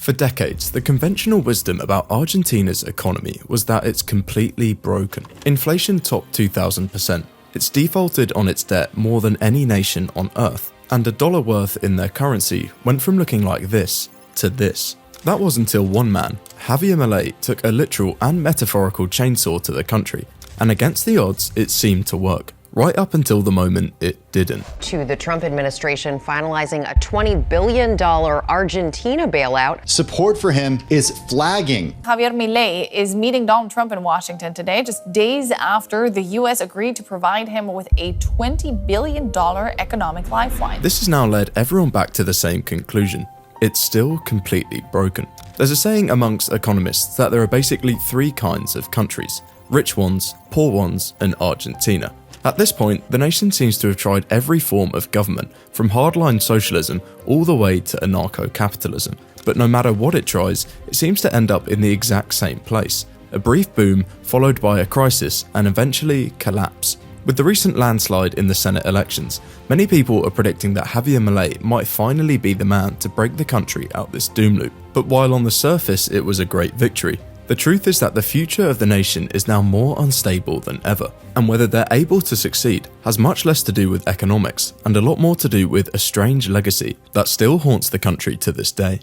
For decades, the conventional wisdom about Argentina's economy was that it's completely broken. Inflation topped 2,000%. It's defaulted on its debt more than any nation on Earth, and a dollar worth in their currency went from looking like this to this. That was until one man, Javier Milei, took a literal and metaphorical chainsaw to the country, and against the odds, it seemed to work. Right up until the moment it didn't. To the Trump administration finalizing a $20 billion Argentina bailout. Support for him is flagging. Javier Milei is meeting Donald Trump in Washington today, just days after the U.S. agreed to provide him with a $20 billion economic lifeline. This has now led everyone back to the same conclusion. It's still completely broken. There's a saying amongst economists that there are basically three kinds of countries: rich ones, poor ones, and Argentina. At this point, the nation seems to have tried every form of government, from hardline socialism all the way to anarcho-capitalism. But no matter what it tries, it seems to end up in the exact same place: a brief boom followed by a crisis and eventually collapse. With the recent landslide in the Senate elections, many people are predicting that Javier Milei might finally be the man to break the country out this doom loop. But while on the surface it was a great victory, the truth is that the future of the nation is now more unstable than ever, and whether they're able to succeed has much less to do with economics and a lot more to do with a strange legacy that still haunts the country to this day.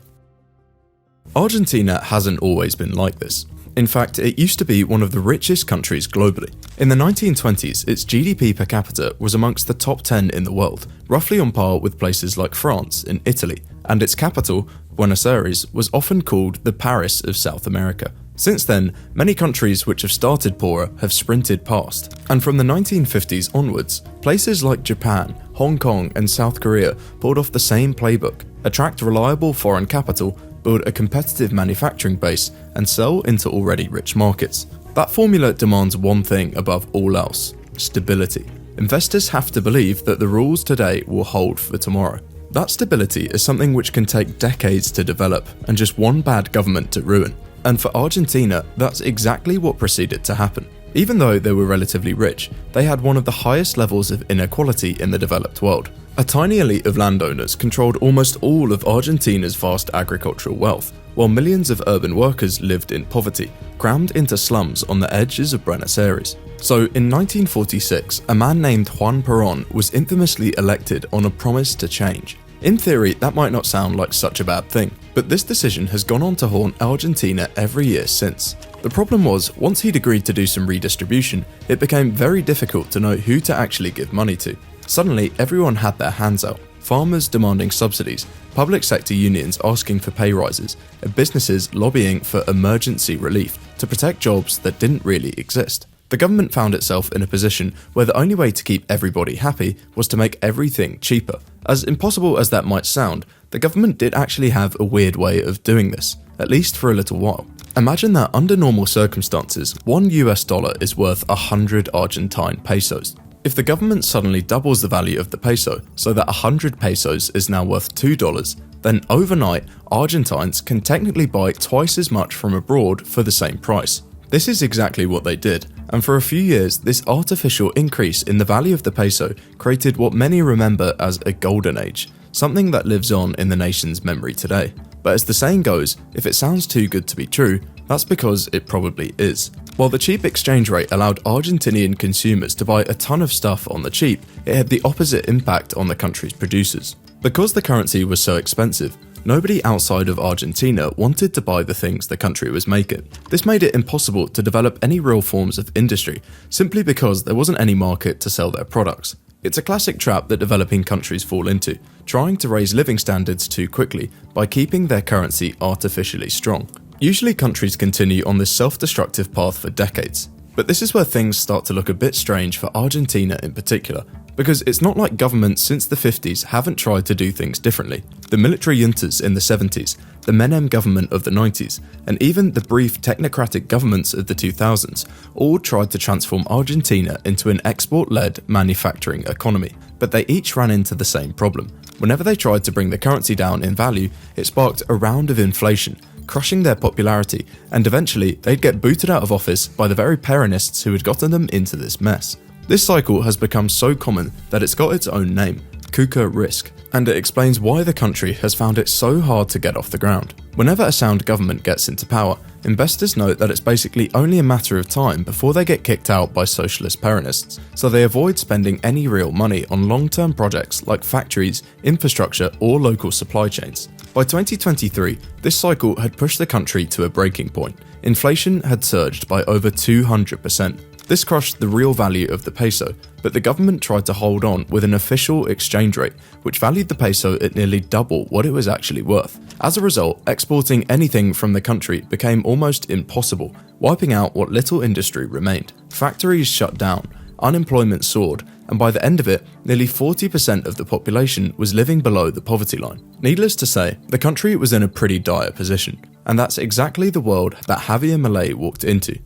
Argentina hasn't always been like this. In fact, it used to be one of the richest countries globally. In the 1920s, its GDP per capita was amongst the top 10 in the world, roughly on par with places like France and Italy, and its capital, Buenos Aires, was often called the Paris of South America. Since then, many countries which have started poorer have sprinted past, and from the 1950s onwards, places like Japan, Hong Kong and South Korea pulled off the same playbook: attract reliable foreign capital, build a competitive manufacturing base, and sell into already rich markets. That formula demands one thing above all else: stability. Investors have to believe that the rules today will hold for tomorrow. That stability is something which can take decades to develop and just one bad government to ruin. And for Argentina, that's exactly what proceeded to happen. Even though they were relatively rich, they had one of the highest levels of inequality in the developed world. A tiny elite of landowners controlled almost all of Argentina's vast agricultural wealth, while millions of urban workers lived in poverty, crammed into slums on the edges of Buenos Aires. So in 1946, a man named Juan Perón was infamously elected on a promise to change. In theory, that might not sound like such a bad thing, but this decision has gone on to haunt Argentina every year since. The problem was, once he'd agreed to do some redistribution, it became very difficult to know who to actually give money to. Suddenly, everyone had their hands out: farmers demanding subsidies, public sector unions asking for pay rises, and businesses lobbying for emergency relief to protect jobs that didn't really exist. The government found itself in a position where the only way to keep everybody happy was to make everything cheaper. As impossible as that might sound, the government did actually have a weird way of doing this, at least for a little while. Imagine that under normal circumstances, $1 is worth 100 Argentine pesos. If the government suddenly doubles the value of the peso, so that 100 pesos is now worth $2, then overnight, Argentines can technically buy twice as much from abroad for the same price. This is exactly what they did, and for a few years, this artificial increase in the value of the peso created what many remember as a golden age, something that lives on in the nation's memory today. But as the saying goes, if it sounds too good to be true, that's because it probably is. While the cheap exchange rate allowed Argentinian consumers to buy a ton of stuff on the cheap, it had the opposite impact on the country's producers. Because the currency was so expensive, nobody outside of Argentina wanted to buy the things the country was making. This made it impossible to develop any real forms of industry, simply because there wasn't any market to sell their products. It's a classic trap that developing countries fall into, trying to raise living standards too quickly by keeping their currency artificially strong. Usually countries continue on this self-destructive path for decades, but this is where things start to look a bit strange for Argentina in particular, because it's not like governments since the 50s haven't tried to do things differently. The military juntas in the 70s, the Menem government of the 90s, and even the brief technocratic governments of the 2000s all tried to transform Argentina into an export-led manufacturing economy, but they each ran into the same problem. Whenever they tried to bring the currency down in value, it sparked a round of inflation, crushing their popularity, and eventually they'd get booted out of office by the very Peronists who had gotten them into this mess. This cycle has become so common that it's got its own name: KUKA risk, and it explains why the country has found it so hard to get off the ground. Whenever a sound government gets into power, investors know that it's basically only a matter of time before they get kicked out by socialist Peronists, so they avoid spending any real money on long-term projects like factories, infrastructure, or local supply chains. By 2023, this cycle had pushed the country to a breaking point. Inflation had surged by over 200%. This crushed the real value of the peso, but the government tried to hold on with an official exchange rate, which valued the peso at nearly double what it was actually worth. As a result, exporting anything from the country became almost impossible, wiping out what little industry remained. Factories shut down, unemployment soared, and by the end of it, nearly 40% of the population was living below the poverty line. Needless to say, the country was in a pretty dire position, and that's exactly the world that Javier Milei walked into.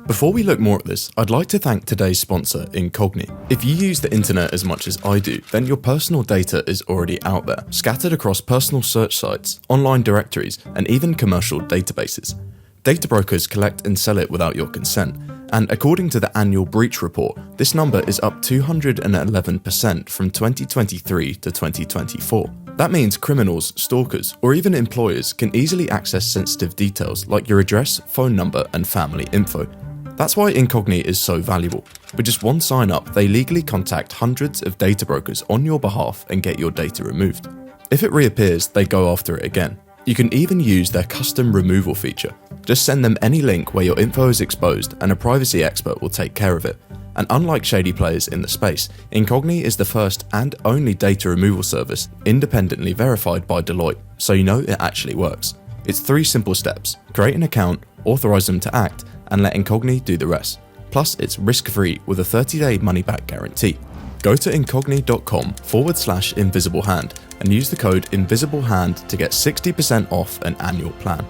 Before we look more at this, I'd like to thank today's sponsor, Enquiries. If you use the internet as much as I do, then your personal data is already out there, scattered across personal search sites, online directories, and even commercial databases. Data brokers collect and sell it without your consent, and according to the annual breach report, this number is up 211% from 2023 to 2024. That means criminals, stalkers, or even employers can easily access sensitive details like your address, phone number, and family info. That's why Enquiries is so valuable. With just one sign up, they legally contact hundreds of data brokers on your behalf and get your data removed. If it reappears, they go after it again. You can even use their custom removal feature. Just send them any link where your info is exposed and a privacy expert will take care of it. And unlike shady players in the space, Enquiries is the first and only data removal service independently verified by Deloitte, so you know it actually works. It's 3 simple steps: create an account, authorize them to act, and let Enquiries do the rest. Plus, it's risk-free with a 30-day money-back guarantee. Go to enquiries.com/invisiblehand and use the code INVISIBLEHAND to get 60% off an annual plan.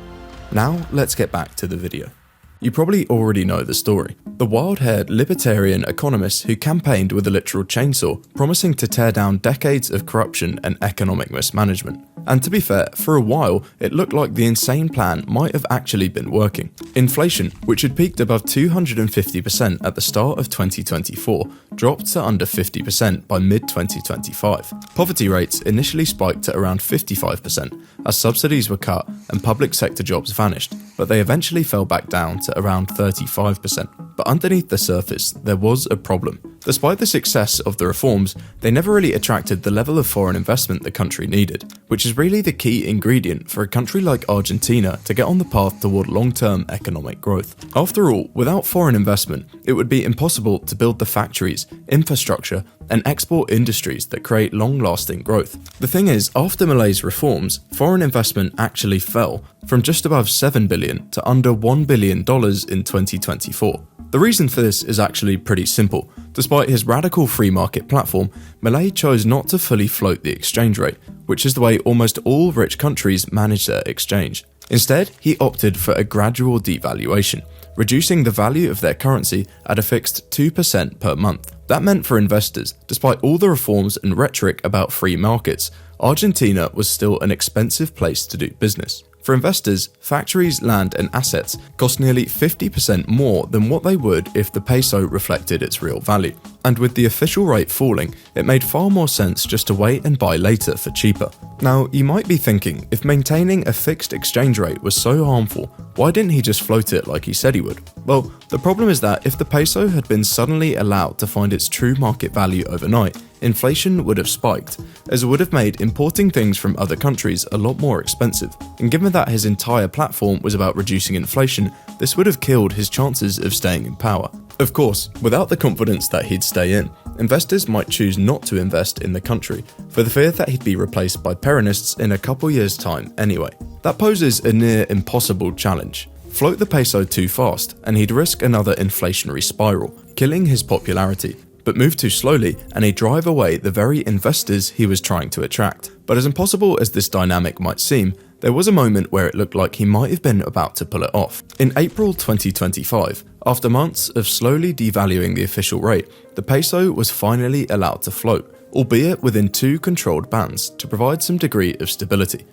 Now, let's get back to the video. You probably already know the story. The wild-haired libertarian economist who campaigned with a literal chainsaw, promising to tear down decades of corruption and economic mismanagement. And to be fair, for a while, it looked like the insane plan might have actually been working. Inflation, which had peaked above 250% at the start of 2024, dropped to under 50% by mid-2025. Poverty rates initially spiked to around 55% as subsidies were cut and public sector jobs vanished, but they eventually fell back down to around 35%. But underneath the surface, there was a problem. Despite the success of the reforms, they never really attracted the level of foreign investment the country needed, which is really the key ingredient for a country like Argentina to get on the path toward long-term economic growth. After all, without foreign investment, it would be impossible to build the factories, infrastructure, and export industries that create long-lasting growth. The thing is, after Milei's reforms, foreign investment actually fell from just above $7 billion to under $1 billion in 2024. The reason for this is actually pretty simple. Despite his radical free market platform, Milei chose not to fully float the exchange rate, which is the way almost all rich countries manage their exchange. Instead, he opted for a gradual devaluation, reducing the value of their currency at a fixed 2% per month. That meant for investors, despite all the reforms and rhetoric about free markets, Argentina was still an expensive place to do business. For investors, factories, land, and assets cost nearly 50% more than what they would if the peso reflected its real value. And with the official rate falling, it made far more sense just to wait and buy later for cheaper. Now, you might be thinking, if maintaining a fixed exchange rate was so harmful, why didn't he just float it like he said he would? Well, the problem is that if the peso had been suddenly allowed to find its true market value overnight, inflation would have spiked, as it would have made importing things from other countries a lot more expensive. And given that his entire platform was about reducing inflation, this would have killed his chances of staying in power. Of course, without the confidence that he'd stay in, investors might choose not to invest in the country, for the fear that he'd be replaced by Peronists in a couple years' time anyway. That poses a near impossible challenge. Float the peso too fast, and he'd risk another inflationary spiral, killing his popularity. But move too slowly, and he'd drive away the very investors he was trying to attract. But as impossible as this dynamic might seem, there was a moment where it looked like he might have been about to pull it off. In April 2025, after months of slowly devaluing the official rate, the peso was finally allowed to float, albeit within 2 controlled bands to provide some degree of stability.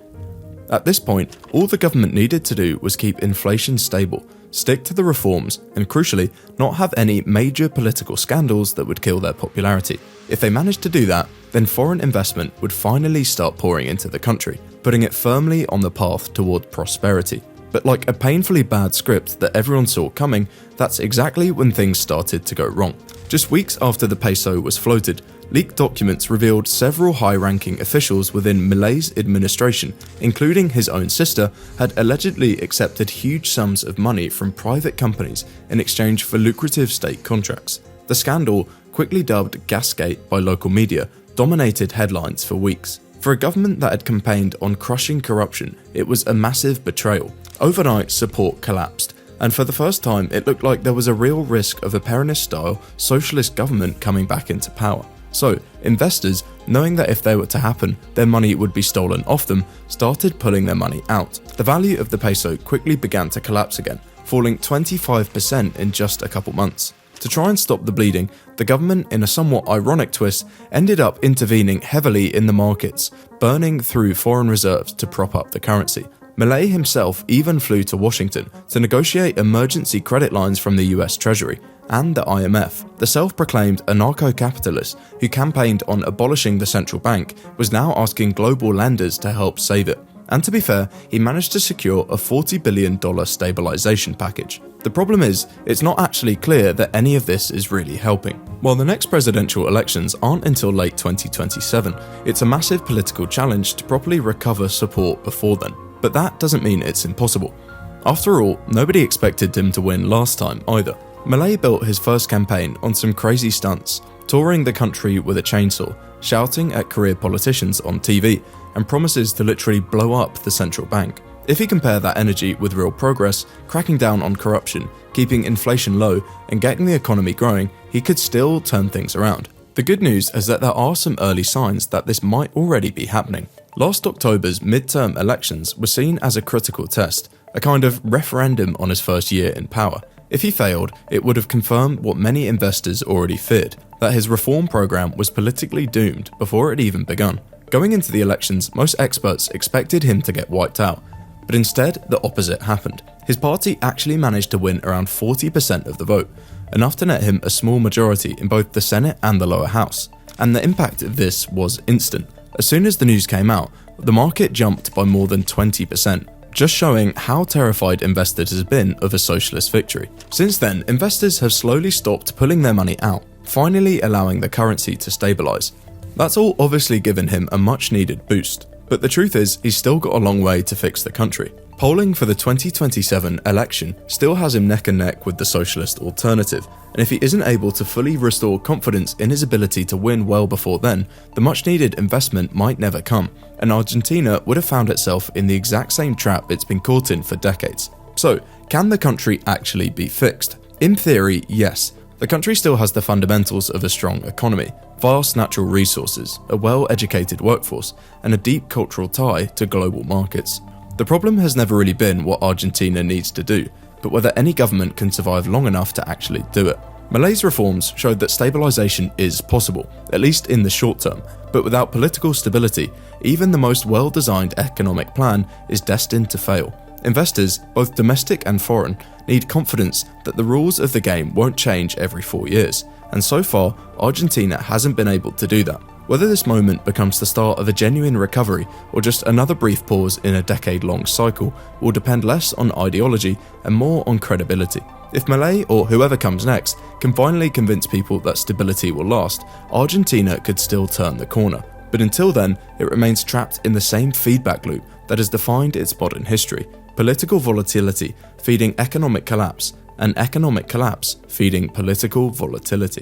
At this point, all the government needed to do was keep inflation stable, stick to the reforms, and crucially, not have any major political scandals that would kill their popularity. If they managed to do that, then foreign investment would finally start pouring into the country, putting it firmly on the path toward prosperity. But like a painfully bad script that everyone saw coming, that's exactly when things started to go wrong. Just weeks after the peso was floated, leaked documents revealed several high-ranking officials within Milei's administration, including his own sister, had allegedly accepted huge sums of money from private companies in exchange for lucrative state contracts. The scandal, quickly dubbed Gasgate by local media, dominated headlines for weeks. For a government that had campaigned on crushing corruption, it was a massive betrayal. Overnight, support collapsed, and for the first time it looked like there was a real risk of a Peronist-style socialist government coming back into power. So, investors, knowing that if they were to happen, their money would be stolen off them, started pulling their money out. The value of the peso quickly began to collapse again, falling 25% in just a couple months. To try and stop the bleeding, the government, in a somewhat ironic twist, ended up intervening heavily in the markets, burning through foreign reserves to prop up the currency. Milei himself even flew to Washington to negotiate emergency credit lines from the US Treasury and the IMF. The self-proclaimed anarcho-capitalist who campaigned on abolishing the central bank was now asking global lenders to help save it. And to be fair, he managed to secure a $40 billion stabilization package. The problem is, it's not actually clear that any of this is really helping. While the next presidential elections aren't until late 2027, it's a massive political challenge to properly recover support before then. But that doesn't mean it's impossible. After all, nobody expected him to win last time either. Milei built his first campaign on some crazy stunts, touring the country with a chainsaw, shouting at career politicians on TV, and promises to literally blow up the central bank. If you compare that energy with real progress, cracking down on corruption, keeping inflation low, and getting the economy growing, he could still turn things around. The good news is that there are some early signs that this might already be happening. Last October's midterm elections were seen as a critical test, a kind of referendum on his first year in power. If he failed, it would have confirmed what many investors already feared, that his reform program was politically doomed before it even begun. Going into the elections, most experts expected him to get wiped out, but instead the opposite happened. His party actually managed to win around 40% of the vote, enough to net him a small majority in both the Senate and the lower house. And the impact of this was instant. As soon as the news came out, the market jumped by more than 20%, just showing how terrified investors have been of a socialist victory. Since then, investors have slowly stopped pulling their money out, finally allowing the currency to stabilize. That's all obviously given him a much needed boost, but the truth is he's still got a long way to fix the country. Polling for the 2027 election still has him neck and neck with the socialist alternative, and if he isn't able to fully restore confidence in his ability to win well before then, the much needed investment might never come, and Argentina would have found itself in the exact same trap it's been caught in for decades. So, can the country actually be fixed? In theory, yes. The country still has the fundamentals of a strong economy, vast natural resources, a well-educated workforce, and a deep cultural tie to global markets. The problem has never really been what Argentina needs to do, but whether any government can survive long enough to actually do it. Milei's reforms showed that stabilization is possible, at least in the short term, but without political stability, even the most well-designed economic plan is destined to fail. Investors, both domestic and foreign, need confidence that the rules of the game won't change every 4 years, and so far, Argentina hasn't been able to do that. Whether this moment becomes the start of a genuine recovery or just another brief pause in a decade-long cycle will depend less on ideology and more on credibility. If Milei or whoever comes next can finally convince people that stability will last, Argentina could still turn the corner. But until then, it remains trapped in the same feedback loop that has defined its modern history. Political volatility feeding economic collapse, and economic collapse feeding political volatility.